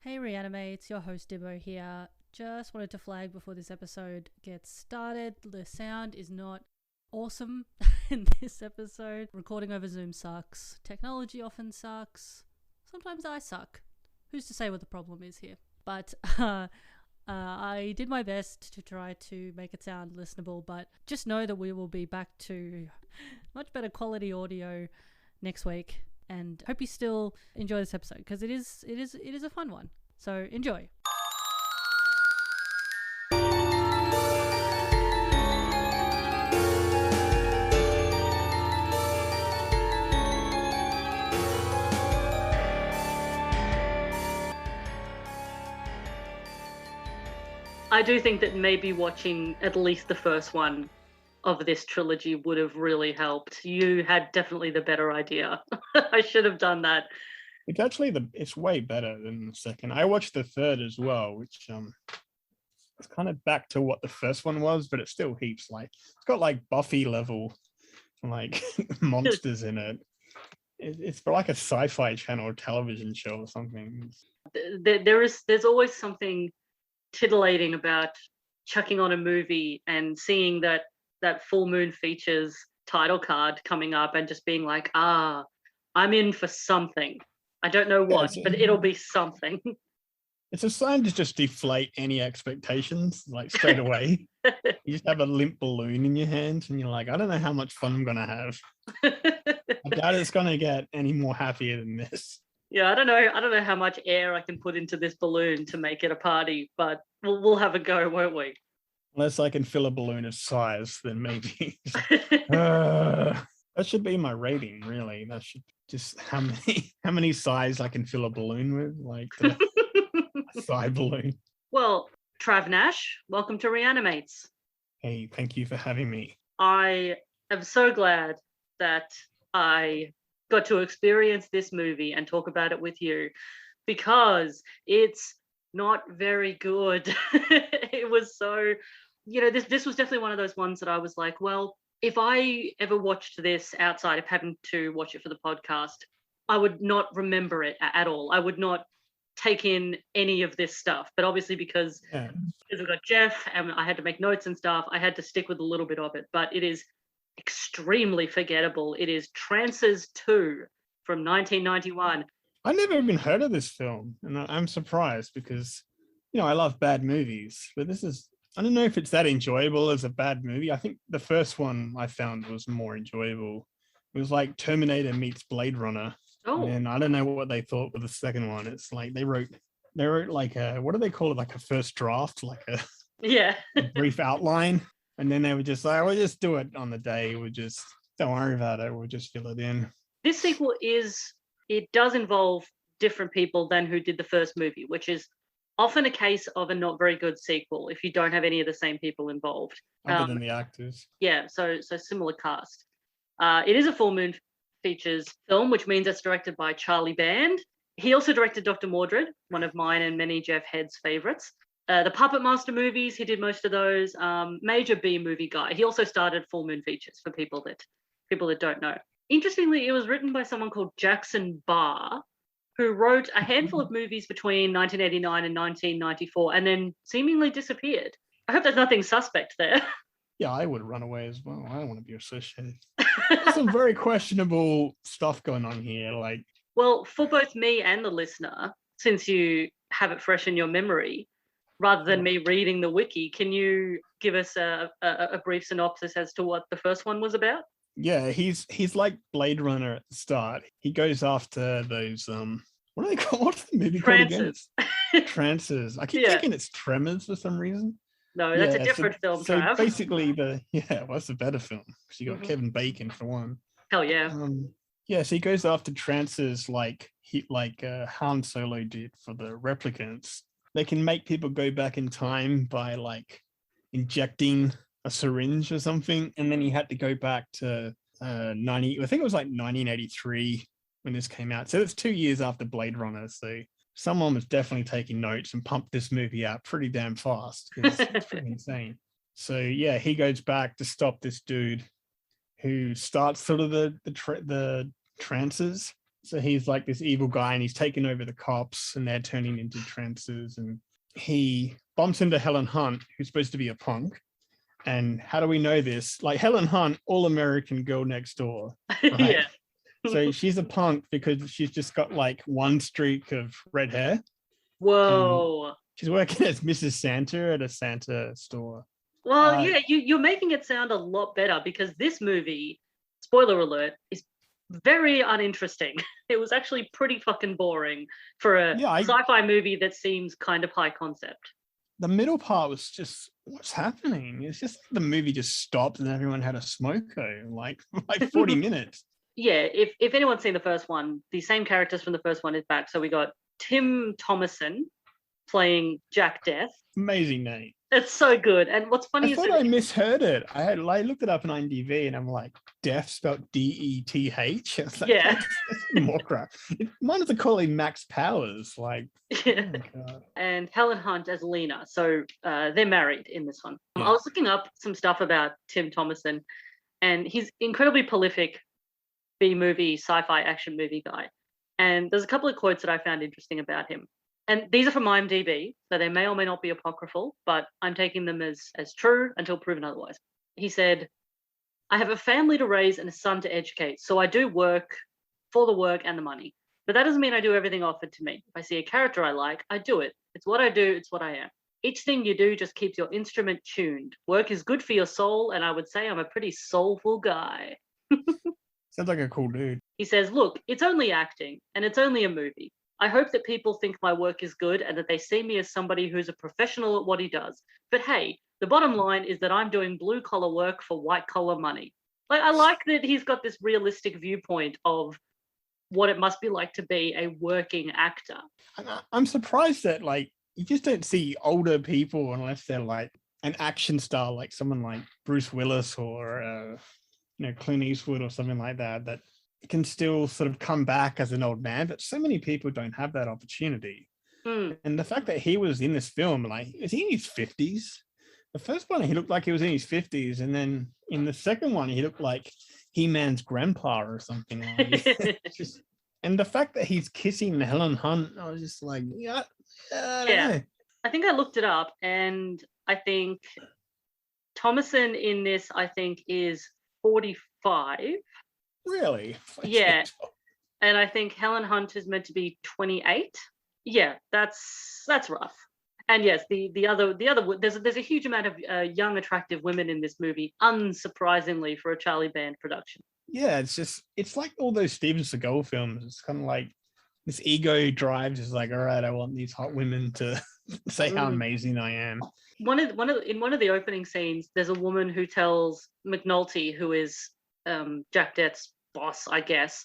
Hey Reanimates, your host Dibbo here. Just wanted to flag before this episode gets started, the sound is not awesome in this episode. Recording over Zoom sucks. Technology often sucks. Sometimes I suck. Who's to say what the problem is here? But I did my best to try to make it sound listenable, but just know that we will be back to much better quality audio next week. And hope you still enjoy this episode because it is a fun one. So enjoy. I do think that maybe watching at least the first one of this trilogy would have really helped. You had definitely the better idea. I should have done that. It's actually it's way better than the second. I watched the third as well, which it's kind of back to what the first one was, but it still heaps like it's got like Buffy level like monsters in it. It's for like a sci-fi channel television show or something. There's always something titillating about chucking on a movie and seeing that Full Moon Features title card coming up and just being like, I'm in for something. I don't know what, but it'll be something. It's a sign to just deflate any expectations, like straight away. You just have a limp balloon in your hands and you're like, I don't know how much fun I'm going to have. I doubt it's going to get any more happier than this. Yeah, I don't know how much air I can put into this balloon to make it a party, but we'll have a go, won't we? Unless I can fill a balloon of size, then maybe. That should be my rating, really. That should just how many size I can fill a balloon with, like a side balloon. Well, Trav Nash, welcome to Reanimates. Hey, thank you for having me. I am so glad that I got to experience this movie and talk about it with you because it's not very good. It was so, this was definitely one of those ones that I was like, well, if I ever watched this outside of having to watch it for the podcast, I would not remember it at all. I would not take in any of this stuff. But obviously because we've got Jeff and I had to make notes and stuff, I had to stick with a little bit of it. But it is extremely forgettable. It is Trancers II from 1991. I never even heard of this film, and I'm surprised because, I love bad movies, but I don't know if it's that enjoyable as a bad movie. I think the first one I found was more enjoyable. It was like Terminator meets Blade Runner. Oh. And I don't know what they thought with the second one. It's like they wrote like what do they call it? Like a first draft, like a brief outline. And then they were just like, we'll just do it on the day. Don't worry about it. We'll just fill it in. This sequel it does involve different people than who did the first movie, which is often a case of a not very good sequel if you don't have any of the same people involved. Other than the actors. Yeah, so similar cast. It is a Full Moon Features film, which means it's directed by Charlie Band. He also directed Dr. Mordred, one of mine and many Jeff Head's favorites. The Puppet Master movies, he did most of those. Major B movie guy. He also started Full Moon Features for people that don't know. Interestingly, it was written by someone called Jackson Barr, who wrote a handful of movies between 1989 and 1994 and then seemingly disappeared. I hope there's nothing suspect there. Yeah, I would run away as well. I don't want to be associated. There's some very questionable stuff going on here. Well, for both me and the listener, since you have it fresh in your memory, rather than me reading the wiki, can you give us a brief synopsis as to what the first one was about? Yeah, he's like Blade Runner at the start. He goes after those what are they called? What's the movie called again? Trancers. I keep thinking it's Tremors for some reason. No, that's a different film. So Trav. basically, that's a better film because you got Kevin Bacon for one. Hell yeah. So he goes after Trancers like Han Solo did for the replicants. They can make people go back in time by like injecting a syringe or something, and then he had to go back to I think it was like 1983 when this came out. So it's 2 years after Blade Runner. So someone was definitely taking notes and pumped this movie out pretty damn fast. It's pretty insane. So yeah, he goes back to stop this dude who starts sort of the Trancers. So he's like this evil guy, and he's taking over the cops, and they're turning into trancers. And he bumps into Helen Hunt, who's supposed to be a punk. And how do we know this? Like Helen Hunt, all-American girl next door. Right? Yeah. So she's a punk because she's just got like one streak of red hair. Whoa. She's working as Mrs. Santa at a Santa store. Well, yeah, you're making it sound a lot better, because this movie, spoiler alert, is very uninteresting. It was actually pretty fucking boring for a sci-fi movie that seems kind of high concept. The middle part was just, what's happening? It's just the movie just stopped and everyone had a smoko, like 40 minutes. Yeah, if anyone's seen the first one, the same characters from the first one is back. So we got Tim Thomerson playing Jack Death. Amazing name. It's so good. And what's funny is I misheard it. I looked it up on IMDb and I'm like, Death spelled Deth. Like, yeah. That's more crap. Mine was calling Max Powers. Like, yeah. Oh God. And Helen Hunt as Lena. So they're married in this one. Yeah. I was looking up some stuff about Tim Thomerson, and he's incredibly prolific B-movie, sci-fi action movie guy. And there's a couple of quotes that I found interesting about him. And these are from IMDb, so they may or may not be apocryphal, but I'm taking them as true until proven otherwise. He said, "I have a family to raise and a son to educate, so I do work for the work and the money. But that doesn't mean I do everything offered to me. If I see a character I like, I do it. It's what I do, it's what I am. Each thing you do just keeps your instrument tuned. Work is good for your soul, and I would say I'm a pretty soulful guy." Sounds like a cool dude. He says, "Look, it's only acting, and it's only a movie. I hope that people think my work is good and that they see me as somebody who's a professional at what he does. But hey, the bottom line is that I'm doing blue collar work for white collar money." Like, I like that he's got this realistic viewpoint of what it must be like to be a working actor. I'm surprised that like you just don't see older people unless they're like an action star, like someone like Bruce Willis or Clint Eastwood or something like that can still sort of come back as an old man, but so many people don't have that opportunity. And the fact that he was in this film, like, is he in his 50s? The first one, he looked like he was in his 50s, and then in the second one, he looked like He-Man's grandpa or something. And the fact that he's kissing Helen Hunt, I was just like, I don't know. I think I looked it up, and I think Thomerson in this, I think, is 45. Really? Yeah. And I think Helen Hunt is meant to be 28. Yeah, that's rough. And yes, the other there's a huge amount of young, attractive women in this movie, unsurprisingly for a Charlie Band production. Yeah, it's like all those Steven Seagal films. It's kind of like this ego drives is like, all right, I want these hot women to say how amazing I am. In one of the opening scenes, there's a woman who tells McNulty, who is Jack Death's boss, I guess,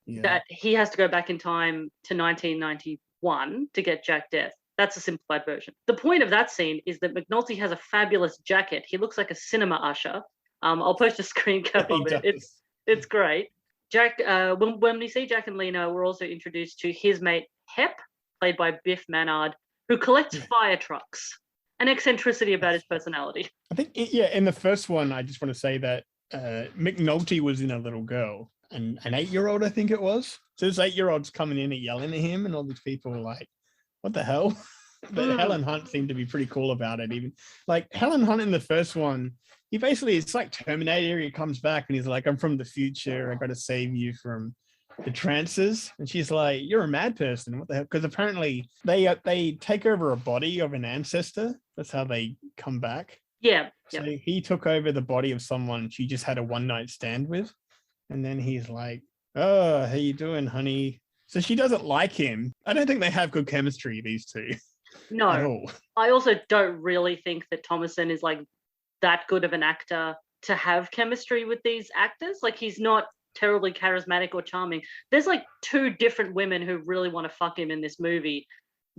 that he has to go back in time to 1991 to get Jack Death. That's a simplified version. The point of that scene is that McNulty has a fabulous jacket. He looks like a cinema usher. I'll post a screen cap of it. It's great. Jack, when we see Jack and Lena, we're also introduced to his mate Hep, played by Biff Manard, who collects fire trucks. An eccentricity about his personality. I think, in the first one, I just want to say that McNulty was in a little girl, an 8-year-old, I think it was. So this 8-year-old's coming in and yelling at him, and all these people were like, what the hell? But Helen Hunt seemed to be pretty cool about it. Even like Helen Hunt in the first one, he basically, it's like Terminator. He comes back and he's like, I'm from the future. I got to save you from the Trancers. And she's like, you're a mad person. What the hell? Because apparently they take over a body of an ancestor. That's how they come back. Yeah. So he took over the body of someone she just had a one-night stand with. And then he's like, oh, how you doing, honey? So she doesn't like him. I don't think they have good chemistry, these two. No. At all. I also don't really think that Thomerson is like that good of an actor to have chemistry with these actors. Like, he's not terribly charismatic or charming. There's like 2 different women who really want to fuck him in this movie.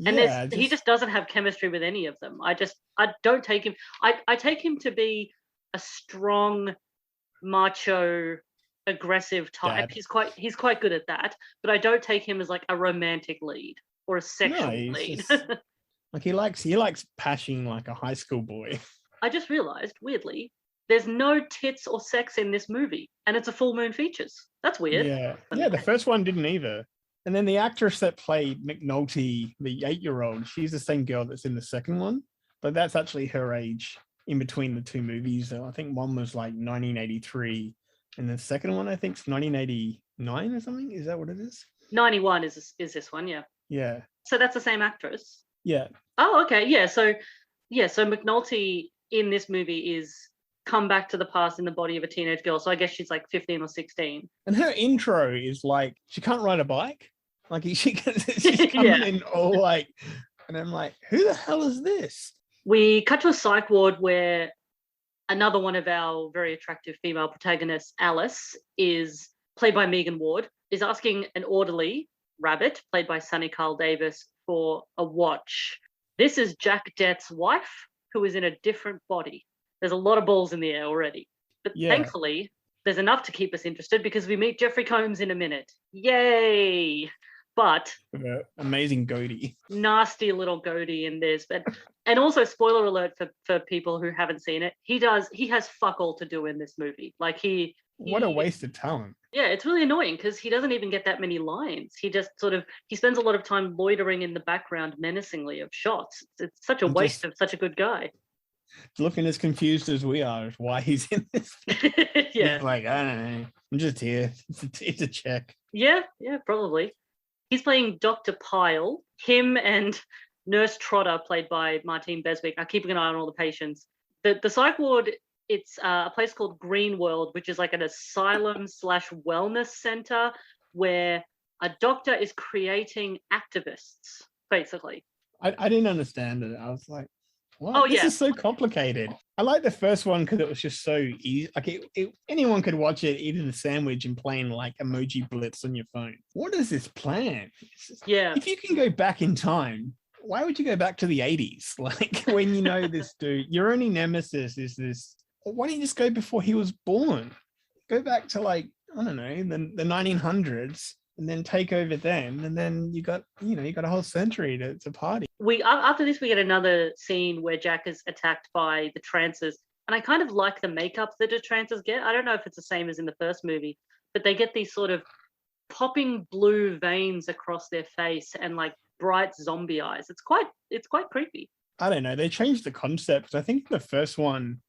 And he just doesn't have chemistry with any of them. I don't take him. I take him to be a strong, macho, aggressive type. Dad. He's quite good at that, but I don't take him as like a romantic lead or a sexual lead. Like he likes pashing like a high school boy. I just realized, weirdly, there's no tits or sex in this movie, and it's a full moon features. That's weird. Yeah, the first one didn't either. And then the actress that played McNulty, the 8-year-old, she's the same girl that's in the second one, but that's actually her age in between the two movies. So I think one was like 1983, and the second one I think is 1989 or something. Is that what it is? 91 is this one, yeah. Yeah. So that's the same actress. Yeah. Oh, okay, yeah. So McNulty in this movie is come back to the past in the body of a teenage girl. So I guess she's like 15 or 16. And her intro is like she can't ride a bike. Like she's coming in all like, and I'm like, who the hell is this? We cut to a psych ward where another one of our very attractive female protagonists, Alice, is played by Megan Ward, is asking an orderly, Rabbit, played by Sonny Carl Davis, for a watch. This is Jack Dett's wife, who is in a different body. There's a lot of balls in the air already. But thankfully, there's enough to keep us interested because we meet Jeffrey Combs in a minute. Yay! But amazing goatee. Nasty little goatee in this. And also, spoiler alert for people who haven't seen it, he has fuck all to do in this movie. Like what a waste of talent. Yeah, it's really annoying because he doesn't even get that many lines. He just he spends a lot of time loitering in the background menacingly of shots. It's such a waste of such a good guy. Looking as confused as we are as why he's in this. Yeah. He's like, I don't know. I'm just here. It's a check. Yeah, probably. He's playing Dr. Pyle. Him and Nurse Trotter, played by Martine Beswick, are keeping an eye on all the patients. The psych ward, it's a place called Green World, which is like an asylum/wellness center where a doctor is creating activists, basically. I didn't understand it. I was like, what? Oh, this is so complicated. I like the first one because it was just so easy. Like anyone could watch it, eating a sandwich and playing like emoji blitz on your phone. What is this plan? If you can go back in time, why would you go back to the 80s? Like when you know this dude, your only nemesis is this. Why don't you just go before he was born? Go back to like, I don't know, the 1900s. And then take over then, and then you got a whole century to party. After this, we get another scene where Jack is attacked by the Trancers, and I kind of like the makeup that the Trancers get. I don't know if it's the same as in the first movie, but they get these sort of popping blue veins across their face and like bright zombie eyes. It's quite creepy. I don't know. They changed the concept. I think the first one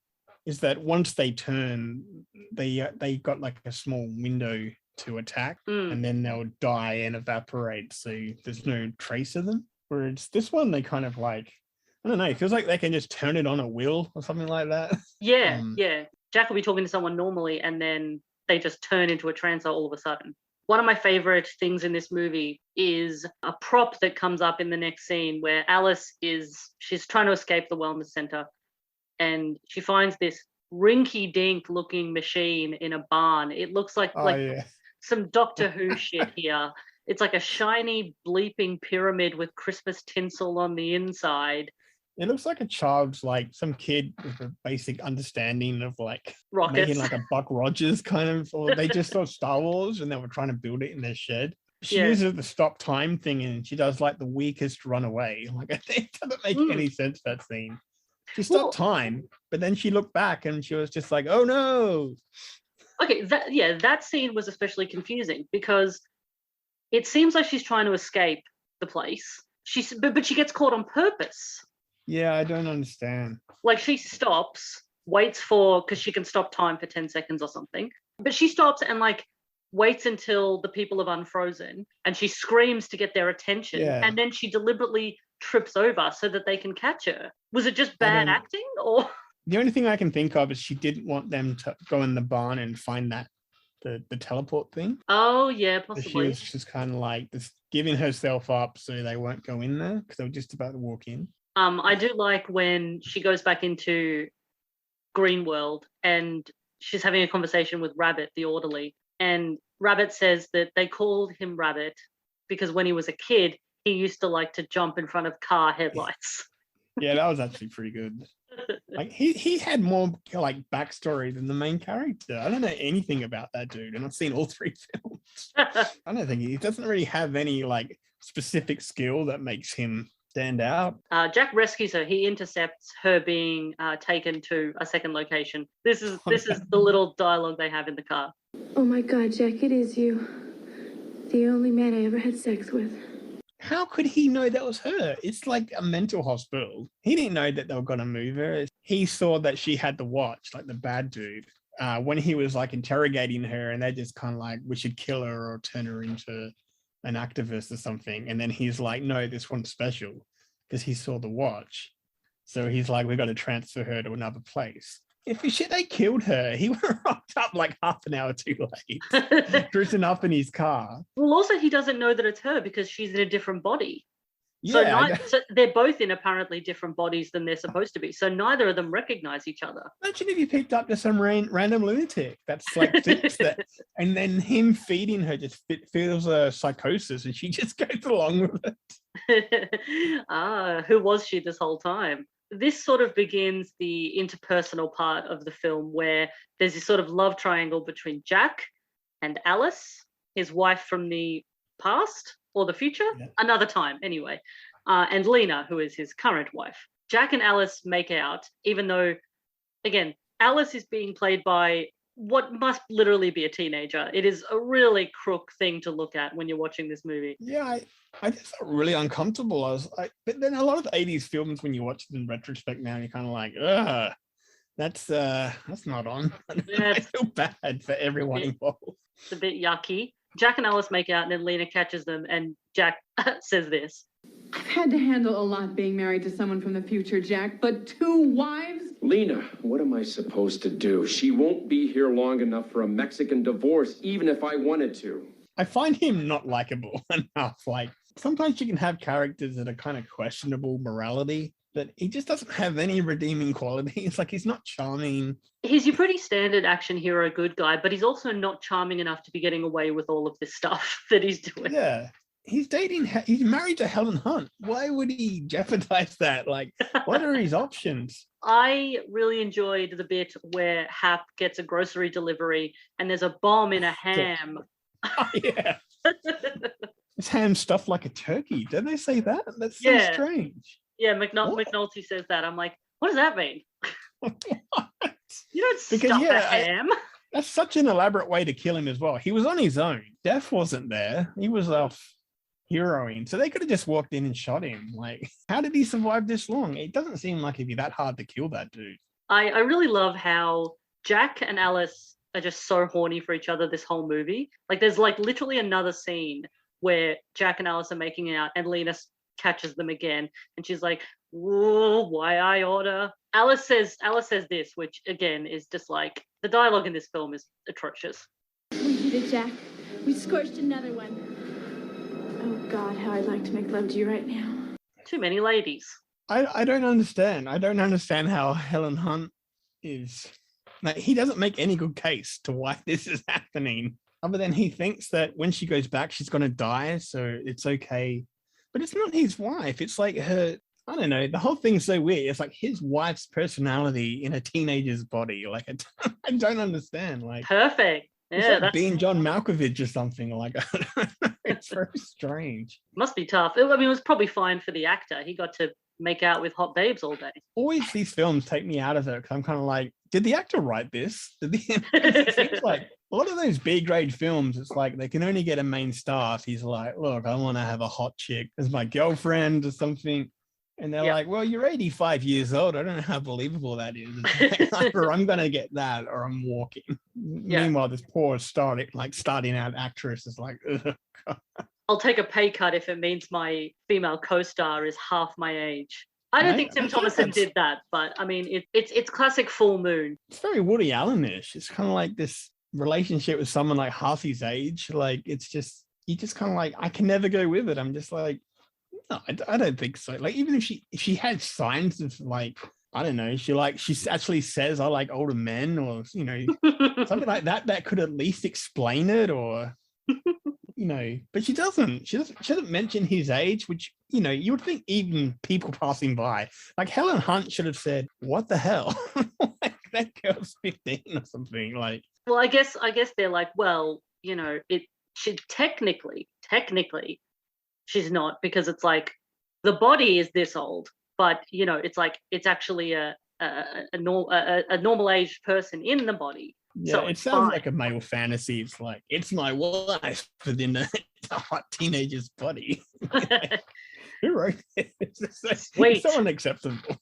is that once they turn, they got like a small window to attack, and then they'll die and evaporate, so there's no trace of them. Whereas this one, they kind of like, I don't know, it feels like they can just turn it on a wheel or something like that. Yeah. Jack will be talking to someone normally, and then they just turn into a trancer all of a sudden. One of my favorite things in this movie is a prop that comes up in the next scene where Alice she's trying to escape the wellness center, and she finds this rinky-dink looking machine in a barn. It looks like some Doctor Who shit here. It's like a shiny bleeping pyramid with Christmas tinsel on the inside. It looks like a child's, like some kid with a basic understanding of like rockets, making like a Buck Rogers kind of, or they just saw Star Wars and they were trying to build it in their shed. She uses the stop time thing and she does like the weakest runaway. Like it doesn't make any sense, that scene. She stopped time, but then she looked back and she was just like, oh no. Okay, that scene was especially confusing because it seems like she's trying to escape the place. But she gets caught on purpose. Yeah, I don't understand. Like she stops, waits because she can stop time for 10 seconds or something. But she stops and like waits until the people have unfrozen and she screams to get their attention. Yeah. And then she deliberately trips over so that they can catch her. Was it just bad acting or? The only thing I can think of is she didn't want them to go in the barn and find the teleport thing. Oh, yeah, possibly. So she was just kind of like just giving herself up so they won't go in there because they were just about to walk in. I do like when she goes back into Green World and she's having a conversation with Rabbit, the orderly. And Rabbit says that they called him Rabbit because when he was a kid, he used to like to jump in front of car headlights. Yeah, that was actually pretty good. Like he had more like backstory than the main character. I don't know anything about that dude, and I've seen all 3 films. I don't think he doesn't really have any like specific skill that makes him stand out. Jack rescues her. He intercepts her being taken to a second location. This is the little dialogue they have in the car. Oh my God, Jack, it is you. The only man I ever had sex with. How could he know that was her? It's like a mental hospital. He didn't know that they were going to move her. He saw that she had the watch, like the bad dude, when he was like interrogating her, and they just kind of like, we should kill her or turn her into an activist or something. And then he's like, no, this one's special, because he saw the watch. So he's like, we've got to transfer her to another place. If they killed her, he would have rocked up like half an hour too late, dressing up in his car. Well, also, he doesn't know that it's her because she's in a different body. Yeah, so they're both in apparently different bodies than they're supposed to be. So neither of them recognize each other. Imagine if you picked up just some random lunatic that's like thinks that, and then him feeding her just feels a psychosis, and she just goes along with it. Who was she this whole time? This sort of begins the interpersonal part of the film, where there's this sort of love triangle between Jack and Alice, his wife from the past or the future, another time anyway, and Lena, who is his current wife. Jack and Alice make out, even though, again, Alice is being played by what must literally be a teenager. It is a really crook thing to look at when you're watching this movie. Yeah, I just felt really uncomfortable. But then a lot of 80s films, when you watch them in retrospect now, you're kind of like, ugh, that's not on. I feel bad for everyone involved. It's a bit yucky. Jack and Alice make out, and then Lena catches them, and Jack says this. I've had to handle a lot being married to someone from the future, Jack, but 2 wives? Lena, what am I supposed to do? She won't be here long enough for a Mexican divorce, even if I wanted to. I find him not likable enough. Like, sometimes you can have characters that are kind of questionable morality, but he just doesn't have any redeeming qualities. Like, he's not charming. He's your pretty standard action hero good guy, but he's also not charming enough to be getting away with all of this stuff that he's doing. Yeah. He's married to Helen Hunt. Why would he jeopardize that? Like, what are his options? I really enjoyed the bit where Hap gets a grocery delivery and there's a bomb in a ham. Oh, yeah. This ham stuffed like a turkey. Did they say that? That's so strange. Yeah, McNulty says that. I'm like, what does that mean? What? You don't stuff a ham. That's such an elaborate way to kill him as well. He was on his own. Death wasn't there. He was off heroing. So they could have just walked in and shot him. Like, how did he survive this long? It doesn't seem like it'd be that hard to kill that dude. I really love how Jack and Alice are just so horny for each other this whole movie. Like, there's like literally another scene where Jack and Alice are making out and Lena catches them again, and she's like, whoa, why I order? Alice says this, which again is just like, the dialogue in this film is atrocious. We did it, Jack. We scorched another one. Oh God, how I'd like to make love to you right now. Too many ladies. I don't understand. I don't understand how Helen Hunt is. Like, he doesn't make any good case to why this is happening, other than he thinks that when she goes back, she's going to die, so it's okay. But it's not his wife. It's like her, I don't know. The whole thing's so weird. It's like his wife's personality in a teenager's body. Like, I don't understand. Like, perfect. Yeah, it's like that's being John Malkovich or something. Like, it's very strange. Must be tough. I mean, it was probably fine for the actor. He got to make out with hot babes all day. Always these films take me out of it, because I'm kind of like, did the actor write this? It seems like a lot of those B-grade films, it's like they can only get a main star. He's like, look, I want to have a hot chick as my girlfriend or something. And they're like, well, you're 85 years old. I don't know how believable that is. Either I'm going to get that or I'm walking. Meanwhile, this poor starting out actress is like, ugh. I'll take a pay cut if it means my female co-star is half my age. I don't think Tim Thomason did that, but I mean, it's classic Full Moon. It's very Woody Allen-ish. It's kind of like this relationship with someone like half his age. Like, it's just, you just kind of like, I can never go with it. I'm just like, no, I don't think so. Like, even if she had signs of like, I don't know, she actually says I like older men, or, you know, something like that could at least explain it, or, you know, but she doesn't mention his age, which, you know, you would think even people passing by, like Helen Hunt should have said, what the hell? Like, that girl's 15 or something. Like, well, I guess they're like, well, you know, it should technically she's not, because it's like the body is this old, but it's like it's actually a normal aged person in the body. Yeah, So it sounds like a male fantasy. It's like, it's my wife within a hot teenager's body. Who wrote it? It's Sweet. so unacceptable.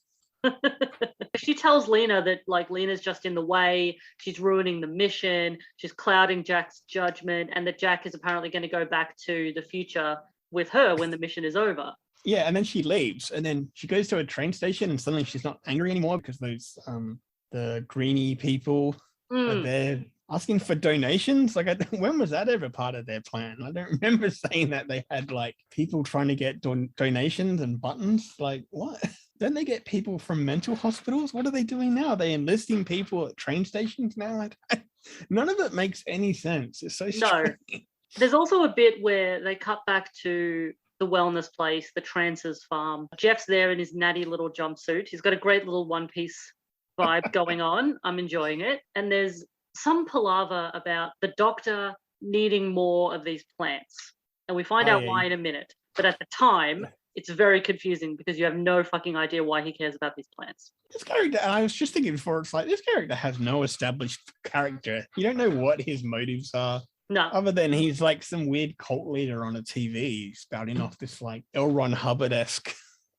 She tells Lena that like Lena's just in the way, she's ruining the mission, she's clouding Jack's judgment, and that Jack is apparently going to go back to the future with her when the mission is over. Yeah, and then she leaves, and then she goes to a train station, and suddenly she's not angry anymore because those the greenie people are there asking for donations. Like, when was that ever part of their plan? I don't remember saying that they had like people trying to get donations and buttons. Like, what? Don't they get people from mental hospitals? What are they doing now? Are they enlisting people at train stations now? None of it makes any sense. It's so strange. No. There's also a bit where they cut back to the wellness place, the Trancers farm. Jeff's there in his natty little jumpsuit. He's got a great little one-piece vibe going on. I'm enjoying it. And there's some palaver about the doctor needing more of these plants. And we find out why in a minute. But at the time, it's very confusing because you have no fucking idea why he cares about these plants. This character, and I was just thinking before, it's like, this character has no established character. You don't know what his motives are. No. Other than he's like some weird cult leader on a TV spouting off this like L. Ron Hubbard-esque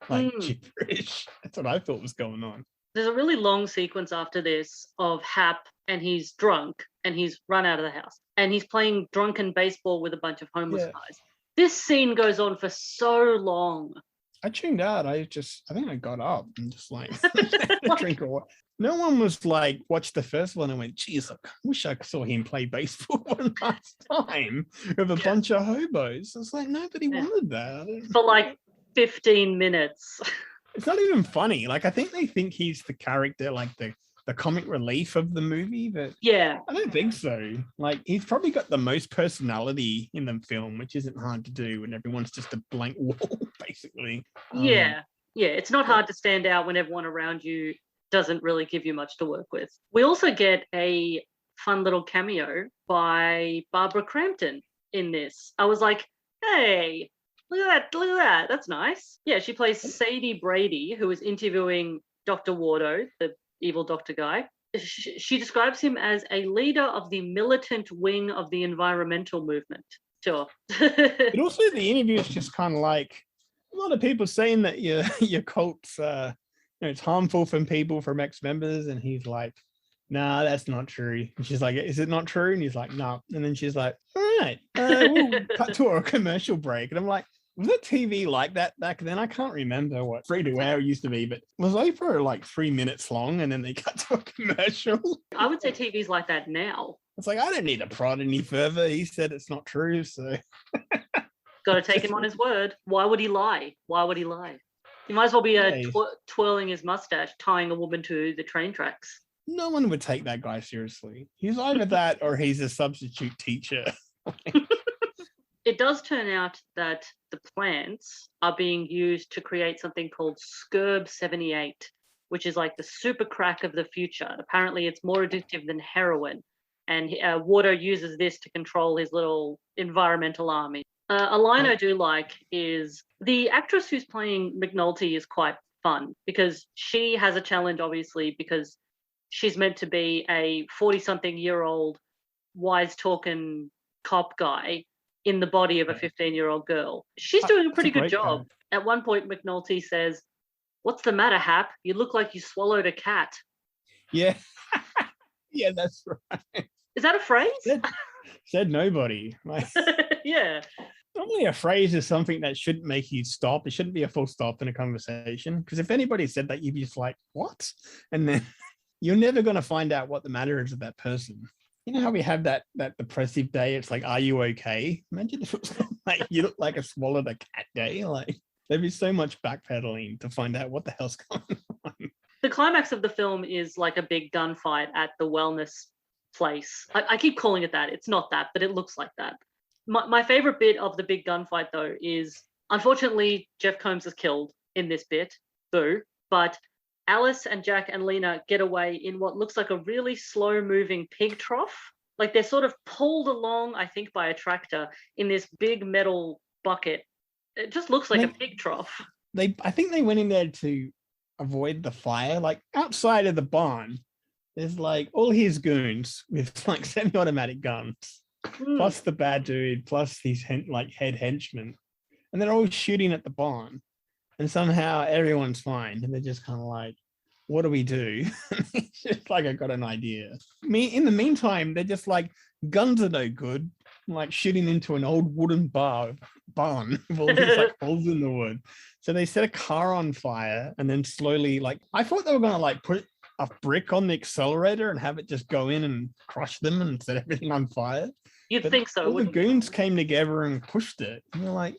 like gibberish. That's what I thought was going on. There's a really long sequence after this of Hap, and he's drunk and he's run out of the house and he's playing drunken baseball with a bunch of homeless guys. This scene goes on for so long. I tuned out. I think I got up and just like drink a water. No one was like, watched the first one and went, geez, I wish I saw him play baseball one last time with a bunch of hobos. It's like, nobody wanted that. For like 15 minutes. It's not even funny. Like, I think they think he's the character, like the comic relief of the movie, but I don't think so. Like, he's probably got the most personality in the film, which isn't hard to do when everyone's just a blank wall, basically. Yeah, it's not hard to stand out when everyone around you doesn't really give you much to work with. We also get a fun little cameo by Barbara Crampton in this. I was like, hey, look at that, that's nice. Yeah, she plays Sadie Brady, who is interviewing Dr. Wardo, the evil doctor guy. She describes him as a leader of the militant wing of the environmental movement. Sure. But also the interview is just kind of like a lot of people saying that your cult's it's harmful for people, from ex-members, and he's like, nah, that's not true. And she's like, is it not true? And he's like, no. And then she's like, all right, we'll cut to a commercial break. And I'm like, was it TV like that back then? I can't remember what free-to-air used to be, but was Oprah like 3 minutes long and then they cut to a commercial? I would say TV's like that now. It's like, I don't need to prod any further. He said it's not true, so. Got to take him on his word. Why would he lie? He might as well be twirling his mustache, tying a woman to the train tracks. No one would take that guy seriously. He's either that or he's a substitute teacher. It does turn out that the plants are being used to create something called Scurb 78, which is like the super crack of the future. Apparently, it's more addictive than heroin. And Wardo uses this to control his little environmental army. A line I do like is the actress who's playing McNulty is quite fun because she has a challenge, obviously, because she's meant to be a 40-something-year-old wise-talking cop guy in the body of a 15-year-old girl. She's doing a pretty good job. At one point, McNulty says, "What's the matter, Hap? You look like you swallowed a cat." Yeah. Yeah, that's right. Is that a phrase? Said nobody. Like, yeah. Normally a phrase is something that shouldn't make you stop. It shouldn't be a full stop in a conversation. Because if anybody said that, you'd be just like, what? And then you're never going to find out what the matter is with that person. You know how we have that depressive day? It's like, are you okay? Imagine if it was like, you look like a swallowed a cat day. Like, there'd be so much backpedaling to find out what the hell's going on. The climax of the film is like a big gunfight at the wellness place. I keep calling it that. It's not that, but it looks like that. My favorite bit of the big gunfight, though, is unfortunately Jeff Combs is killed in this bit. Boo. But Alice and Jack and Lena get away in what looks like a really slow-moving pig trough. Like they're sort of pulled along, I think, by a tractor in this big metal bucket. It just looks like a pig trough. I think they went in there to avoid the fire. Like outside of the barn, there's like all his goons with like semi-automatic guns, plus the bad dude, plus these head henchmen, and they're all shooting at the barn, and somehow everyone's fine, and they're just kind of like, what do we do? It's just like, I got an idea. In the meantime, they're just like, guns are no good, like shooting into an old wooden barn with all these like holes in the wood. So they set a car on fire, and then slowly, like, I thought they were gonna like put a brick on the accelerator and have it just go in and crush them and set everything on fire. You'd But think so. all the wouldn't you? goons came together and pushed it. And you're like,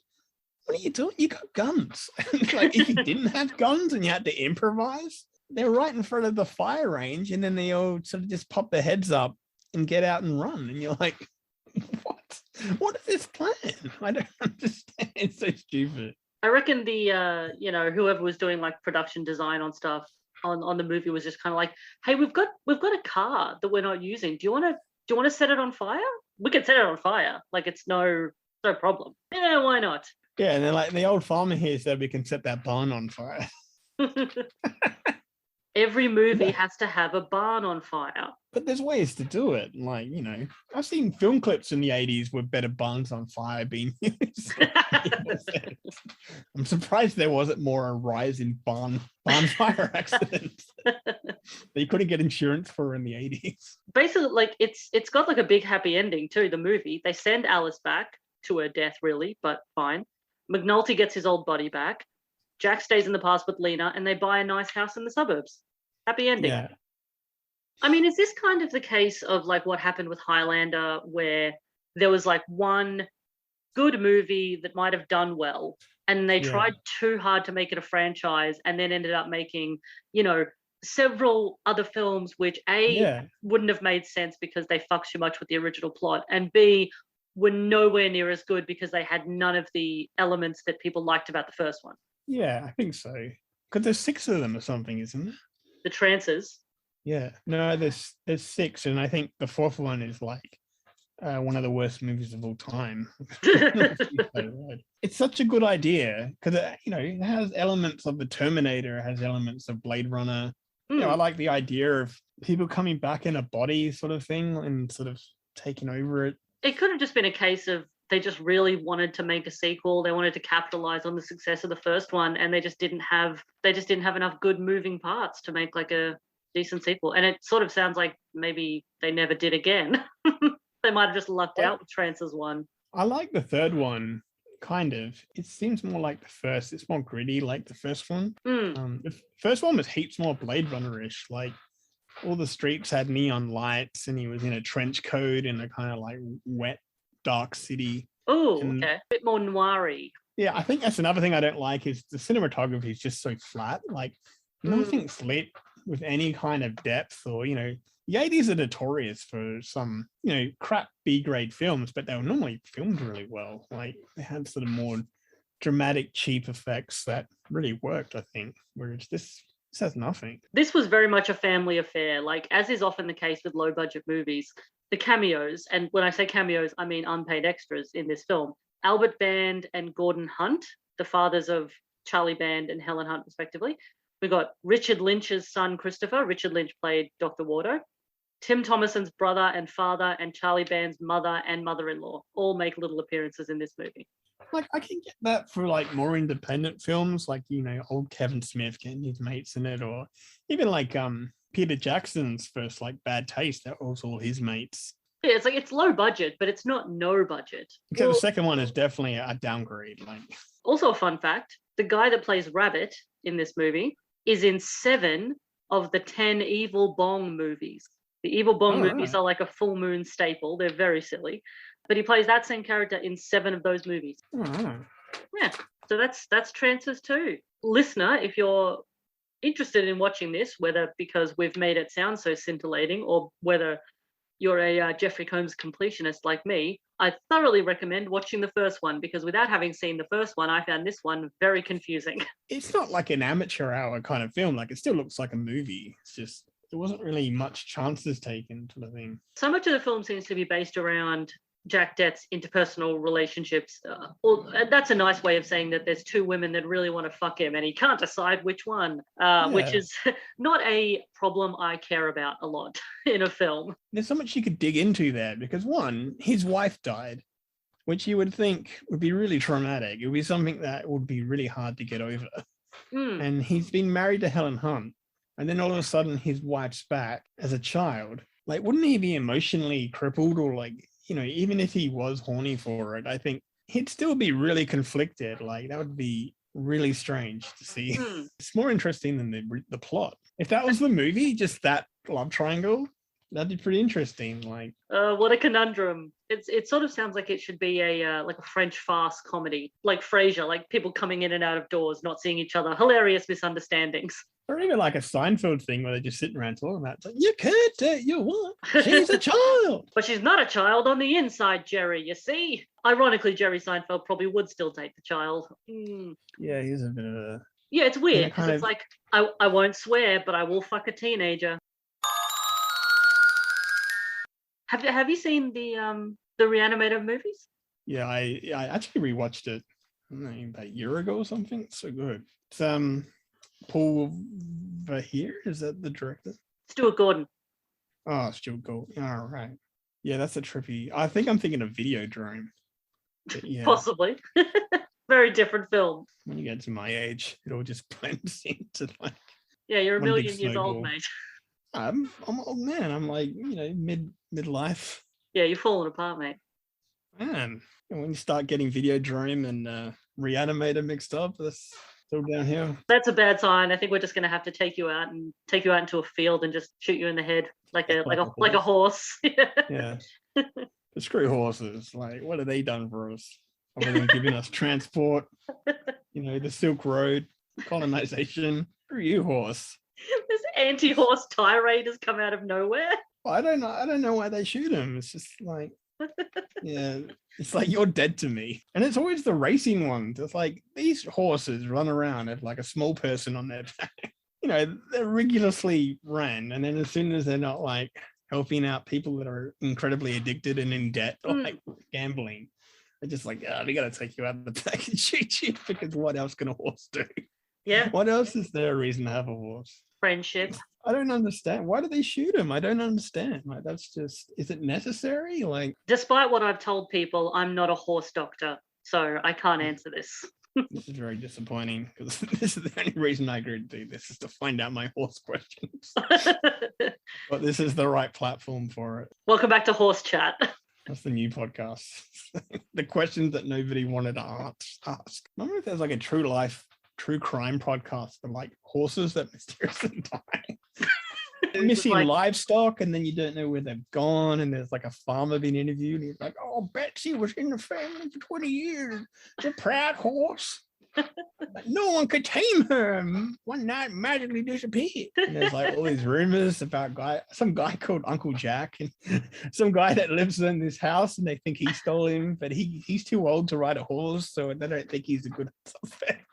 what are you doing? You got guns. Like, if you didn't have guns and you had to improvise, they were right in front of the fire range, and then they all sort of just pop their heads up and get out and run. And you're like, what? What is this plan? I don't understand. It's so stupid. I reckon the whoever was doing like production design on stuff on the movie was just kind of like, hey, we've got a car that we're not using. Do you want to set it on fire? We can set it on fire. Like, it's no problem. Yeah, why not? Yeah, and then like the old farmer here said we can set that barn on fire. Every movie has to have a barn on fire. But there's ways to do it. Like, I've seen film clips in the 80s with better barns on fire being used. I'm surprised there wasn't more a rise in barn fire accidents that you couldn't get insurance for in the 80s. Basically, like, it's got like a big happy ending too, the movie. They send Alice back to her death, really, but fine. McNulty gets his old buddy back. Jack stays in the past with Lena, and they buy a nice house in the suburbs. Happy ending. Yeah. I mean, is this kind of the case of like what happened with Highlander, where there was like one good movie that might have done well, and they tried too hard to make it a franchise, and then ended up making, several other films which wouldn't have made sense because they fucked too much with the original plot, and B, were nowhere near as good because they had none of the elements that people liked about the first one. Yeah, I think so. Because there's 6 of them or something, isn't there? The Trancers. Yeah. No, there's 6, and I think the 4th one is like one of the worst movies of all time. It's such a good idea because it has elements of the Terminator, it has elements of Blade Runner. I like the idea of people coming back in a body sort of thing and sort of taking over it. It could have just been a case of they just really wanted to make a sequel. They wanted to capitalize on the success of the first one, and they just didn't have enough good moving parts to make like a decent sequel. And it sort of sounds like maybe they never did again. They might have just lucked out with Trancers 1. I like the 3rd one, kind of. It seems more like the first. It's more gritty like the first one. The first one was heaps more Blade Runner-ish. Like, all the streets had neon lights, and he was in a trench coat in a kind of like wet, dark city. Oh, okay. A bit more noir-y. Yeah, I think that's another thing I don't like is the cinematography is just so flat. Like, nothing's lit with any kind of depth or, the 80s are notorious for some, crap B-grade films, but they were normally filmed really well. Like, they had sort of more dramatic, cheap effects that really worked, I think, whereas this has nothing. This was very much a family affair. Like, as is often the case with low-budget movies, the cameos, and when I say cameos, I mean unpaid extras in this film, Albert Band and Gordon Hunt, the fathers of Charlie Band and Helen Hunt, respectively. We got Richard Lynch's son, Christopher. Richard Lynch played Dr. Wardo. Tim Thomason's brother and father, and Charlie Band's mother and mother-in-law all make little appearances in this movie. Like, I can get that for like more independent films, like, old Kevin Smith getting his mates in it, or even like Peter Jackson's first like Bad Taste, that was all his mates. Yeah, it's like it's low budget, but it's not no budget. Except the second one is definitely a downgrade. Like, also a fun fact, the guy that plays Rabbit in this movie is in 7 of the 10 Evil Bong movies. The Evil Bong movies are like a full moon staple. They're very silly. But he plays that same character in 7 of those movies. Yeah, so that's Trancers 2. Listener, if you're interested in watching this, whether because we've made it sound so scintillating or whether you're a Jeffrey Combs completionist like me, I thoroughly recommend watching the first one, because without having seen the first one, I found this one very confusing. It's not like an amateur hour kind of film. Like, it still looks like a movie. It's just, there wasn't really much chances taken to the thing. So much of the film seems to be based around Jack Det's interpersonal relationships. That's a nice way of saying that there's two women that really want to fuck him and he can't decide which one, which is not a problem I care about a lot in a film. There's so much you could dig into there because one, his wife died, which you would think would be really traumatic. It would be something that would be really hard to get over. And he's been married to Helen Hunt. And then all of a sudden his wife's back as a child. Like, wouldn't he be emotionally crippled or like, you know, even if he was horny for it, I think he'd still be really conflicted. Like, that would be really strange to see. It's more interesting than the plot. If that was the movie, just that love triangle, that'd be pretty interesting. Like, what a conundrum. It sort of sounds like it should be a French farce comedy, like Frasier, like people coming in and out of doors, not seeing each other, hilarious misunderstandings. Or even like a Seinfeld thing where they're just sitting around talking about, it's like, you can't date your wife. She's a child. But she's not a child on the inside, Jerry, you see? Ironically, Jerry Seinfeld probably would still date the child. Yeah, he's a bit of a... Yeah, it's weird because it's like, I won't swear, but I will fuck a teenager. Have you seen the Reanimator movies? Yeah, I actually rewatched it about a year ago or something. It's so good. It's Paul Verheer, is that the director? Stuart Gordon. Oh, Stuart Gordon. All right. Yeah, that's a trippy. I think I'm thinking of Videodrome. Yeah. Possibly. Very different film. When you get to my age, it all just blends into like. Yeah, you're a million years old, mate. I'm an old man. I'm like, you know, midlife. Yeah, you're falling apart, mate. Man, and when you start getting Videodrome and Reanimator mixed up, that's still downhill. That's a bad sign. I think we're just going to have to take you out into a field and just shoot you in the head like a horse. Yeah. The screw horses. Like, what have they done for us? Other than giving us transport, you know, the Silk Road, colonization. Screw you, horse. This anti-horse tirade has come out of nowhere. I don't know why they shoot him. It's just like, yeah, it's like you're dead to me. And it's always the racing ones. It's like these horses run around with like a small person on their back. You know, they're rigorously ran. And then as soon as they're not like helping out people that are incredibly addicted and in debt or like gambling, they're just like, we got to take you out of the back and shoot you because what else can a horse do? Yeah. What else is there a reason to have a horse? Friendship. I don't understand. Why do they shoot him? I don't understand. Like, that's just, is it necessary? Like, despite what I've told people, I'm not a horse doctor, so I can't answer this. This is very disappointing because this is the only reason I agreed to do this is to find out my horse questions. But this is the right platform for it. Welcome back to Horse Chat. That's the new podcast. The questions that nobody wanted to ask. I wonder if there's like a true crime podcast for like horses that mysteriously die. Missing livestock, and then you don't know where they've gone, and there's like a farmer being interviewed, and he's like, oh, Betsy was in the family for 20 years. It's a proud horse. But no one could tame her. One night magically disappeared. And there's like all these rumors about some guy called Uncle Jack, and some guy that lives in this house, and they think he stole him, but he's too old to ride a horse, so they don't think he's a good suspect.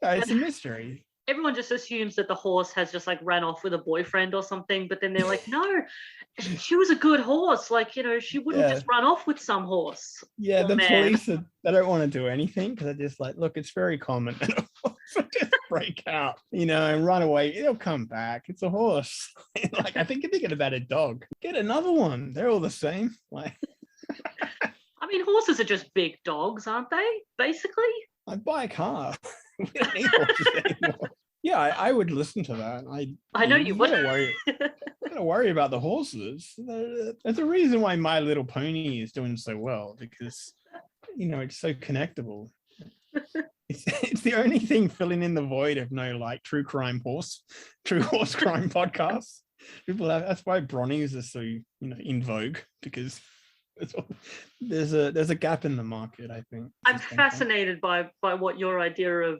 It's a mystery. Everyone just assumes that the horse has just like ran off with a boyfriend or something, but then they're like, no, she was a good horse. Like, you know, she wouldn't just run off with some horse. Yeah, the police, they don't want to do anything because they're just like, look, it's very common that a horse will just break out, you know, and run away. It'll come back. It's a horse. Like, I think you're thinking about a dog. Get another one. They're all the same. Like, I mean, horses are just big dogs, aren't they? Basically. I'd buy a car. We don't need horses anymore. Yeah, I would listen to that. I know you would. Don't worry about the horses. There's a reason why My Little Pony is doing so well because, you know, it's so connectable. It's the only thing filling in the void of no like true horse crime podcasts. That's why Bronnies are so, you know, in vogue because there's a gap in the market, I think. I'm fascinated by what your idea of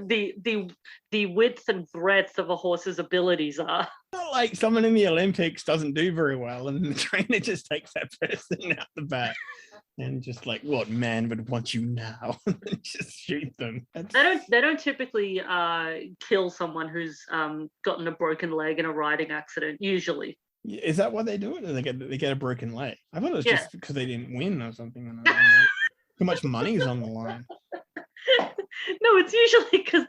the width and breadth of a horse's abilities are. Not like someone in the Olympics doesn't do very well and the trainer just takes that person out the back and just like, what man would want you now? And just shoot them. They don't typically kill someone who's gotten a broken leg in a riding accident, usually. Is that what they do? Or do they get a broken leg? I thought it was Yeah. just because they didn't win or something. And I don't know. Too much money's on the line. No, it's usually because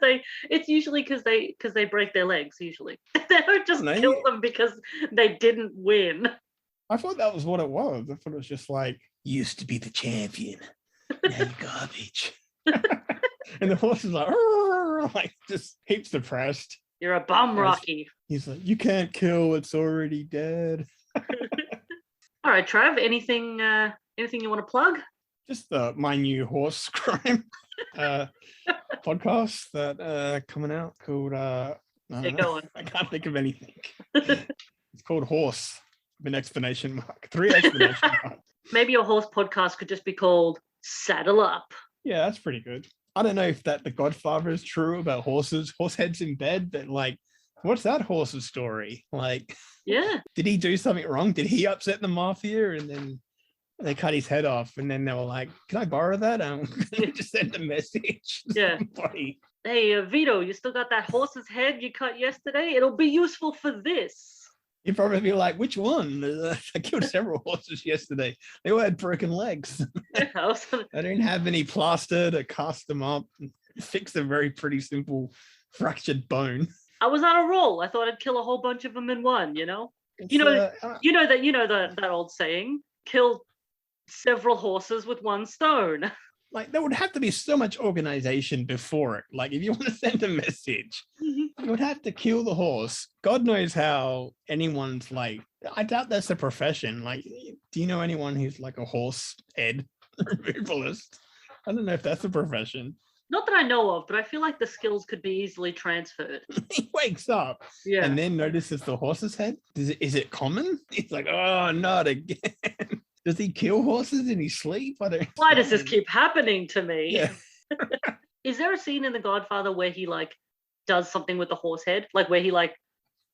they break their legs. Usually, they don't just No, kill them because they didn't win. I thought that was what it was. I thought it was just like, used to be the champion, now you're garbage. And the horse is like just heaps depressed. You're a bum, Yes. Rocky. He's like, you can't kill what's already dead. All right, Trav. Anything you want to plug? Just my new horse crime podcast that coming out called I don't Yeah, know. go on. I can't think of anything. It's called Horse with an exclamation mark, 3 exclamation marks. Maybe your horse podcast could just be called Saddle Up. Yeah, that's pretty good. I don't know if that The Godfather is true about horses, horse heads in bed, but like, what's that horse's story? Like, Yeah. did he do something wrong? Did he upset the mafia and then they cut his head off? And then they were like, can I borrow that? Just send a message to Yeah. somebody. Hey, Vito, you still got that horse's head you cut yesterday? It'll be useful for this. You'd probably be like, which one? I killed several horses yesterday. They all had broken legs. Yeah, I didn't have any plaster to cast them up and fix a very pretty simple fractured bone. I was on a roll. I thought I'd kill a whole bunch of them in one, you know? It's, You know that old saying, kill several horses with one stone. like there would have to be so much organization before it. Like if you want to send a message, you would have to kill the horse. God knows how anyone's like, I doubt that's a profession. Like, do you know anyone who's like a horse head removalist? I don't know if that's a profession. Not that I know of, but I feel like the skills could be easily transferred. He wakes up Yeah. and then notices the horse's head. Is it common? He's like, oh, not again. Does he kill horses in his sleep? I don't Why does this know. keep happening to me? Yeah. Is there a scene in The Godfather where he like does something with the horse head? Like where he like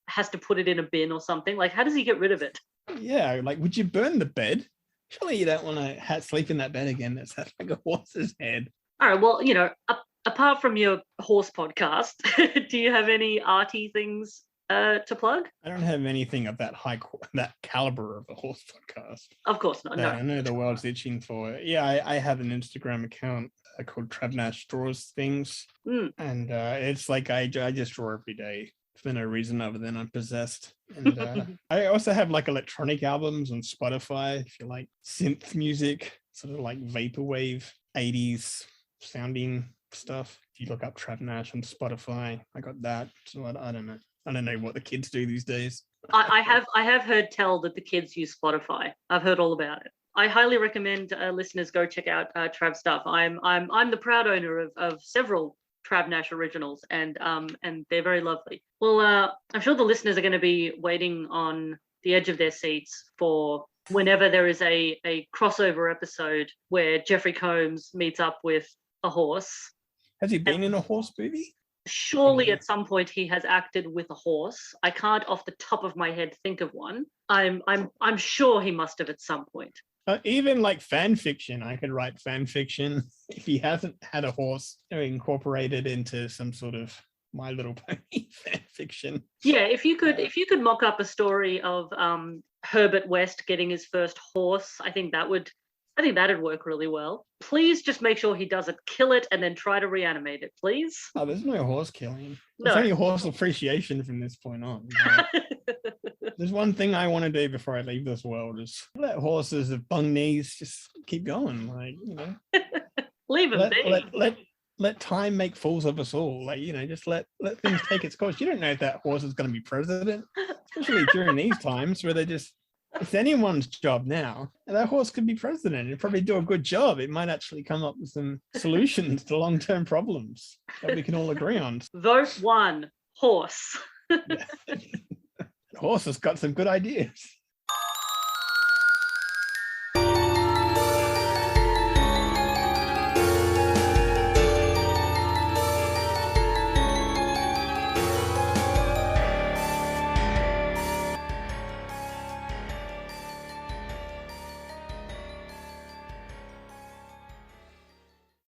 has to put it in a bin or something? Like how does he get rid of it? Yeah, like would you burn the bed? Surely you don't want to sleep in that bed again. That's like a horse's head. All right, well, you know, apart from your horse podcast, do you have any arty things to plug? I don't have anything of that that caliber of a horse podcast. Of course not. But No. I know the world's itching for it. Yeah, I have an Instagram account called Trav Nash Draws Things. Mm. And it's like I just draw every day for no reason other than I'm possessed. And I also have like electronic albums on Spotify, if you like synth music, sort of like vaporwave 80s sounding stuff. If you look up Trav Nash on Spotify, I got that. So I don't know. I don't know what the kids do these days. I have heard tell that the kids use Spotify. I've heard all about it. I highly recommend listeners go check out Trav stuff. I'm the proud owner of several Trav Nash originals, and they're very lovely. Well, I'm sure the listeners are going to be waiting on the edge of their seats for whenever there is a crossover episode where Jeffrey Combs meets up with a horse. Has he been in a horse movie? Surely at some point he has acted with a horse. I can't off the top of my head think of one. I'm sure he must have at some point. Even like fan fiction, I could write fan fiction if he hasn't had a horse incorporated into some sort of My Little Pony fan fiction. Yeah, if you could mock up a story of Herbert West getting his first horse, I think that'd work really well. Please just make sure he doesn't kill it and then try to reanimate it, please. Oh, there's no horse killing. No. There's only horse appreciation from this point on. There's one thing I want to do before I leave this world is let horses of bung knees just keep going. Like, you know, Leave him be. let time make fools of us all. Like, you know, just let things take its course. You don't know if that horse is going to be president, especially during these times where it's anyone's job now. And that horse could be president. It'd probably do a good job. It might actually come up with some solutions to long-term problems that we can all agree on. Vote 1, horse. Yeah. Horse has got some good ideas.